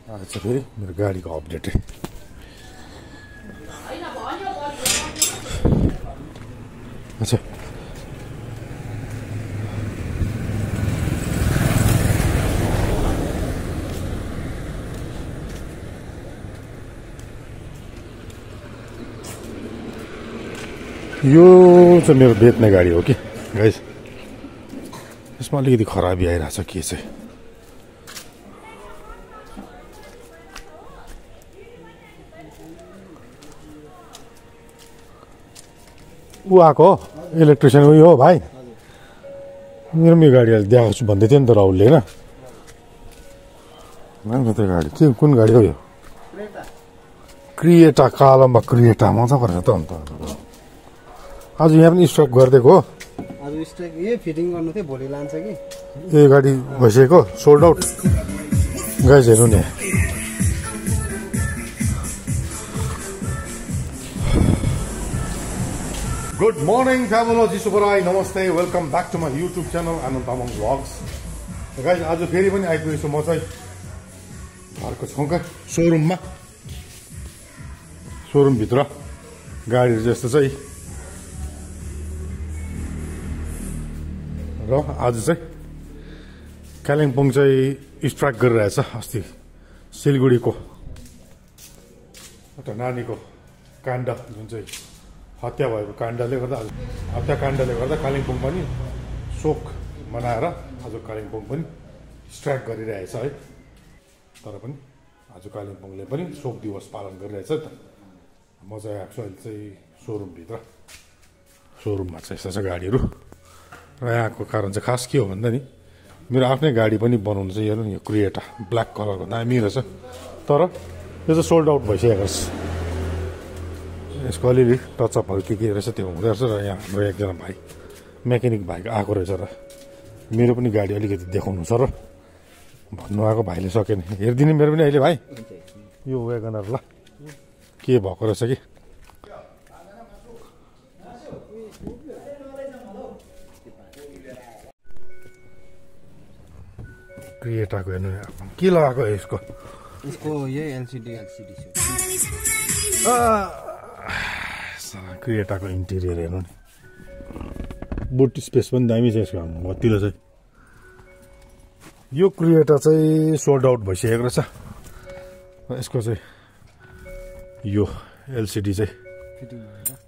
आज फेरि मेरो गाडीको अपडेट अच्छा यो चाहिँ मेरो बेच्ने गाडी हो कि गाइस यसमा अलिकति खराबी आइरहेछ के चाहिँ ऊ आएको इलेक्ट्रिसियन उयो हो भाइ मेरो गाडी अहिले दिएको छु भन्दै थियो नि त राहुलले होइन त्यो गाडी के कुन गाडी हो यो क्रिएटा कालोमा क्रिएटा मजाको रहेछ त अन्त आज यहाँ पनि स्टक गरिदिएको हो आज स्टक यही फिटिङ गर्नु थियो भोलि लान्छ कि ए गाडी भइसकेको सोल्ड आउट गाइस हेर्नु नि गुड मर्निङ फ्यामिली जिसुपराई नमस्ते welcome back to my YouTube channel Anand Tamang vlogs guys आज फेरि पनि आइपुगेछु म चाहिँ घरको छेउका सोरुमभित्र गाडीहरू जस्तो चाहिँ र आज चाहिँ कालिम्पोङ चाहिँ स्ट्राइक गरिरहेछ अस्ति सिलगढीको एउटा नानीको काण्ड जुन चाहिँ हत्या भएको काण्डले गर्दा हत्याकाण्डले गर्दा कालिम्पोङ पनि शोक मनाएर आज कालिम्पोङ पनि स्ट्राइक गरिरहेछ है तर पनि आज कालिम्पोङले पनि शोक दिवस पालन गरिरहेछ त म चाहिँ आएको छु अहिले चाहिँ सोरुममा चाहिँ यस्तो छ गाडीहरू र यहाँको कारण चाहिँ खास के हो भन्दा नि मेरो आफ्नै गाडी पनि बनाउनु चाहिँ हेर्नु यो क्रिएटा ब्ल्याक कलरको दामी रहेछ तर यो चाहिँ सोल्ड आउट भइसकेको छ यसको अलिअलि टचअपहरू के रहेछ त्यो हुँदो रहेछ र यहाँ हाम्रो एकजना भाइ मेकानिक भाइको आएको रहेछ र मेरो पनि गाडी अलिकति देखाउनु छ र भन्नु आएको भाइले सकेन हेरिदिने मेरो पनि अहिले भाइ यो वेगनर ल के भएको रहेछ कि क्रिएटाको हेर्नु के लगाएको यसको यही एलसिडी क्रिएटाको इन्टेरियर हेर्नु नि बुट स्पेस पनि दामी छ यसको मतिलो चाहिँ यो क्रिएटा चाहिँ सोल्ड आउट भइसकेको रहेछ यसको चाहिँ यो एलसिडी चाहिँ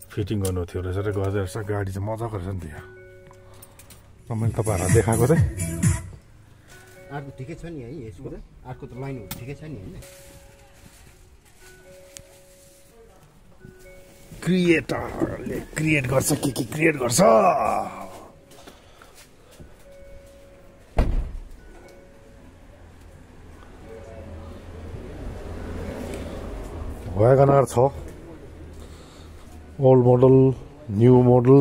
फिटिङ गर्नु थियो रहेछ र गर्दै रहेछ गाडी चाहिँ मजाको रहेछ नि त्यो र मैले तपाईँहरूलाई देखाएको चाहिँ अर्को ठिकै छ नि है यसको अर्को त लाइन ठिकै छ नि होइन क्रिएटरले क्रिएट गर्छ के क्रिएट गर्छ व्यागनर छ old model new model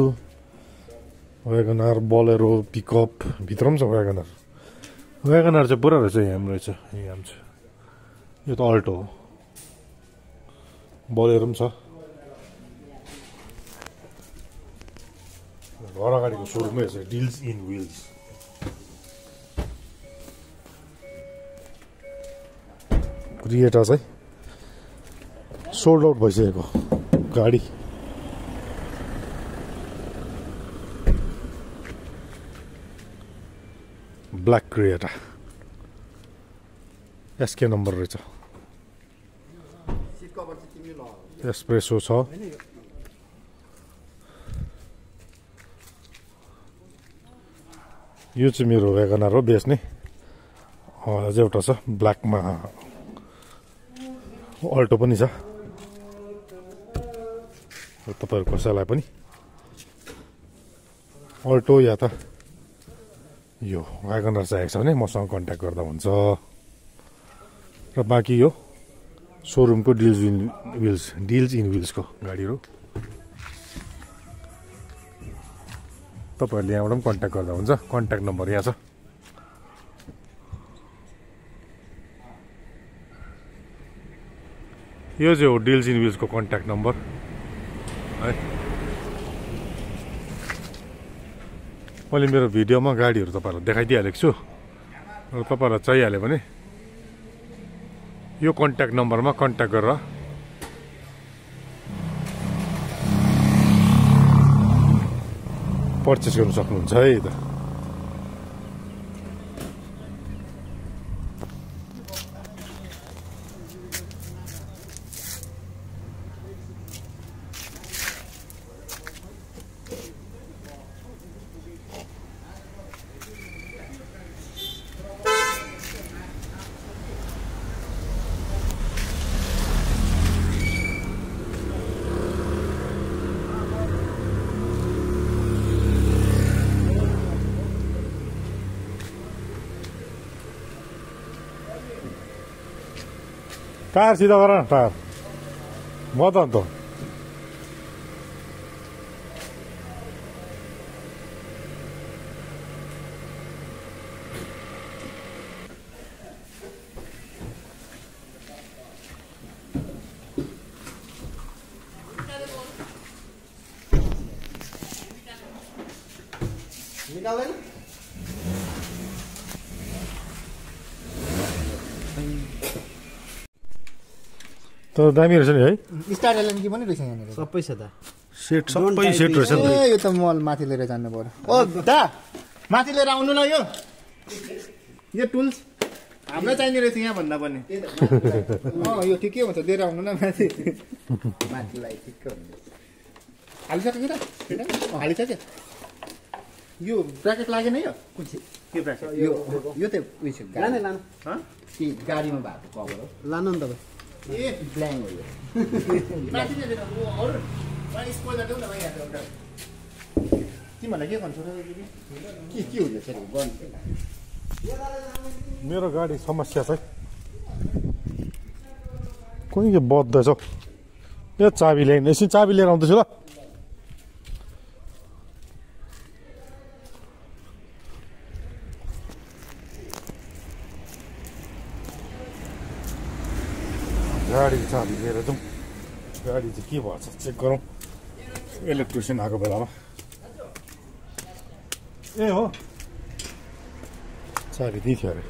WagonR Bolero pickup भित्र पनि छ व्यागनर चाहिँ पुरा रहेछ यहाँ रहेछ यहाँ छ यो त अल्टो हो बोलेरो पनि छ घर अगाडिको सोरुममै रहेछ डिल्स इन व्हिल्स क्रिएटा चाहिँ सोल्ड आउट भइसकेको गाडी ब्ल्याक क्रिएटा एसके नम्बर रहेछ एस्प्रेसो छ यो चाहिँ मेरो वेगनर हो बेच्ने अझै एउटा छ ब्ल्याकमा अल्टो पनि छ तपाईँहरू कसैलाई पनि अल्टो या त यो व्यागनर चाहिएको छ भने मसँग कन्ट्याक्ट गर्दा हुन्छ र बाँकी यो सोरुमको डिल्स इन व्हिल्सको गाडीहरू तपाईँहरूले यहाँबाट पनि कन्ट्याक्ट गर्दा हुन्छ कन्ट्याक्ट नम्बर यहाँ छ यो चाहिँ हो डिल्स इन व्हिल्सको कन्ट्याक्ट नम्बर है मैले मेरो भिडियोमा गाडीहरू तपाईँहरूलाई देखाइदिइहालेको छु र तपाईँहरूलाई चाहिहाल्यो भने यो कन्ट्याक्ट नम्बरमा कन्ट्याक्ट गरेर पर्चेस गर्न सक्नुहुन्छ है त। टायर सिधा गर न टायर मत अन्त निकाल्दैन तर दामी रहेछ नि है। स्टार एलएन की पनि रहेछ यहाँनिर सबै छ दा सेट सबै सेट रहेछ नि। ए यो त मल माथि लिएर जानु पर्यो। ओ दा माथि लिएर आउनु ल यो टुल्स हामीलाई चाहिने रहेछ यहाँ भन्दा पनि यो ठिकै हुन्छ लिएर आउनु न माथि माथिलाई ठिकै हुन्छ। हालिसक्यो कि हालिसक्यो यो ब्राकेट लागेन यो कुन चाहिँ के ब्राकेट यो त उयो लानु लानु कि गाडीमा भएको कभर हो लानु नि तपाईँ ए ब्ल्याङ हो यो माथि लिएर अरू पानी स्पोइलर देऊ न भाइ यहाँ एउटा तिमीहरूलाई के भन्छ के हुँदैछ नि गर्नु मेरो गाडी समस्या छ कुनै के बद्दैछ यो चाबी ल्याइन एकछिन चाबी लिएर आउँदैछु ल। गाडी चाबी लिएर जाउँ गाडी चाहिँ के भएछ चेक गरौँ इलेक्ट्रिसियन आएको बेलामा। ए हो चाबी त्यही थियो अरे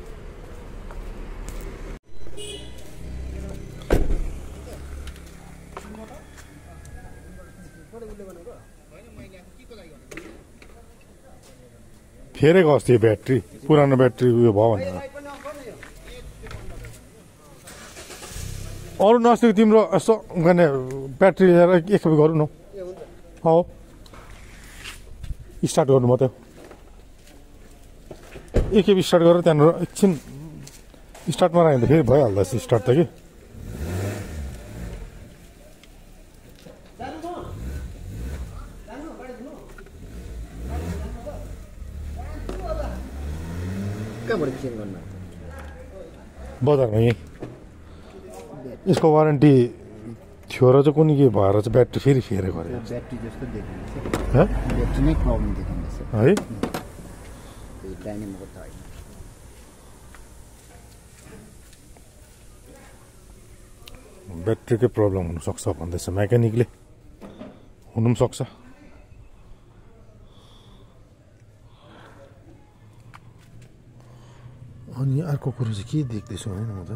फेरेको अस्ति ब्याट्री पुरानो ब्याट्री उयो भयो भनेर अरू नसकेको तिम्रो यसो गर्ने ब्याट्री लिएर एकखेप गरौँ न हौ स्टार्ट गर्नु मात्रै एकखेप स्टार्ट गरेर त्यहाँनिर एकछिन स्टार्टमा राख्यो भने त फेरि भइहाल्दो रहेछ स्टार्ट त कि कहाँबाट चेन्ज गर्नु बजारमा यहीँ यसको वारेन्टी थियो र चाहिँ कुनै के भएर चाहिँ ब्याट्री फेरि फेरेको अरे ब्याट्री जस्तो देखिँदैछ है ब्याट्री नै प्रब्लम देखाउँदैछ है त्यो डाइनामोको त होइन ब्याट्रीकै प्रब्लम हुनसक्छ भन्दैछ मेकानिकले हुनु पनि सक्छ। अनि अर्को कुरो चाहिँ के देख्दैछु होइन म त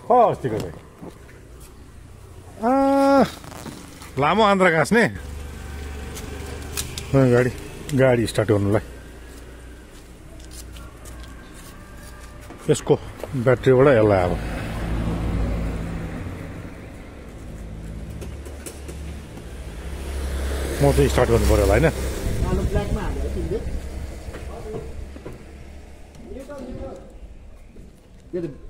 अस्तिको चाहिँ लामो आन्द्रा गाँच्ने गाडी स्टार्ट गर्नुलाई यसको ब्याट्रीबाट यसलाई अब म चाहिँ स्टार्ट गर्नु पर्यो होला होइन यो त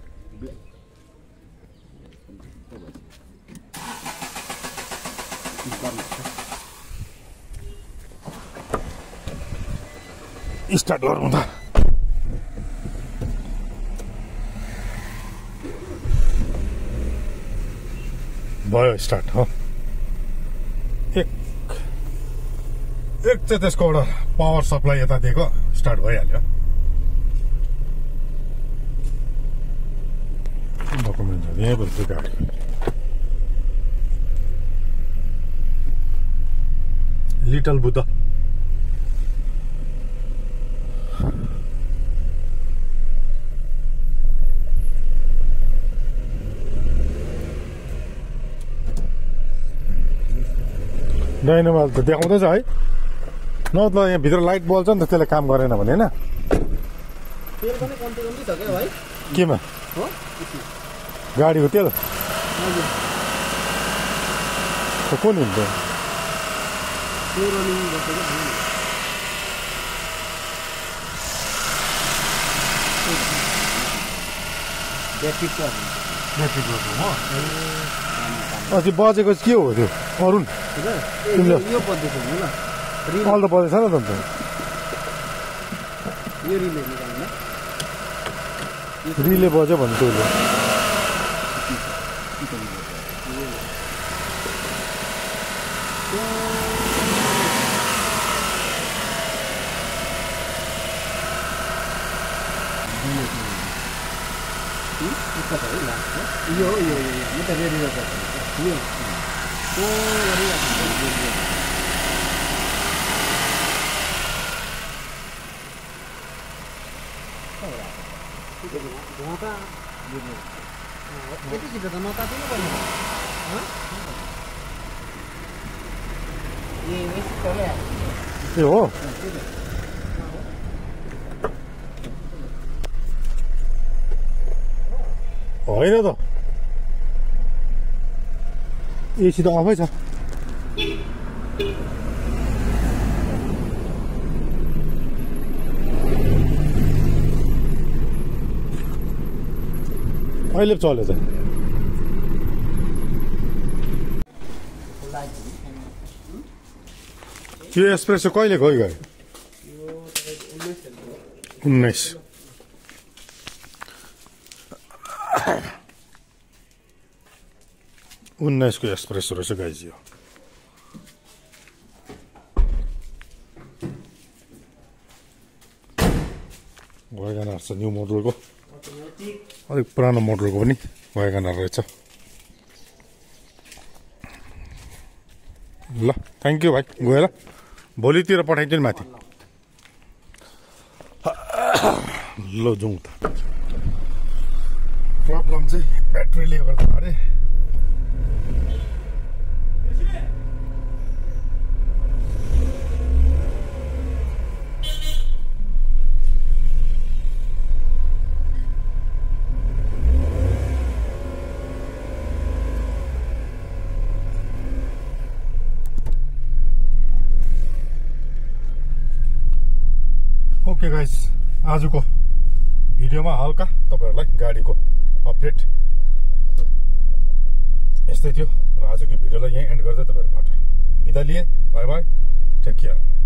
स्टार्ट गरौँ त भयो स्टार्ट हो एक चाहिँ त्यसको एउटा पावर सप्लाई यता दिएको स्टार्ट भइहाल्यो डकुमेन्टहरू यहीँ बस्छ गाडी लिटल बुद्ध डाइनोमा त देखाउँदैछ है न त यहाँ भित्र लाइट बल्छ नि त त्यसले काम गरेन भने होइन तेल पनि कम्ती कम्ती छ क्या भाइ केमा हो गाडीको तेल हजुर कुन हुन्छ त्यो रनिङ गर्छ क्या ब्याट्रीको हो अस्ति बजेको चाहिँ के हो त्यो अरुण यो पद्धति हो ल कल त बजेछ नि त अन्त यो रिले निकाल्नु रिले बज्यो भने त्यसले यो म त रेडी गर्छु यो ए हो होइन त एसी त अफै छ अहिले पो चल्यो त यो एस्प्रेसो कहिले गयो 19 19 को एस्प्रेसो रहेछ गाइज यो वागनर छ न्यू मोडलको अलिक पुरानो मोडलको पनि वागनर रहेछ ल थ्याङ्क यू भाइ गयो ल भोलितिर पठाइदिनु माथि ल जाउँ त प्रब्लम चाहिँ ब्याट्रीले गर्दा अरे ओके गाइस आजको भिडियोमा हल्का तपाईहरुलाई गाडीको अपडेट यस्तै थियो र आजको भिडियोलाई यही एन्ड गर्दै तपाईहरुबाट बिदा लिए बाइ बाइ टेक केयर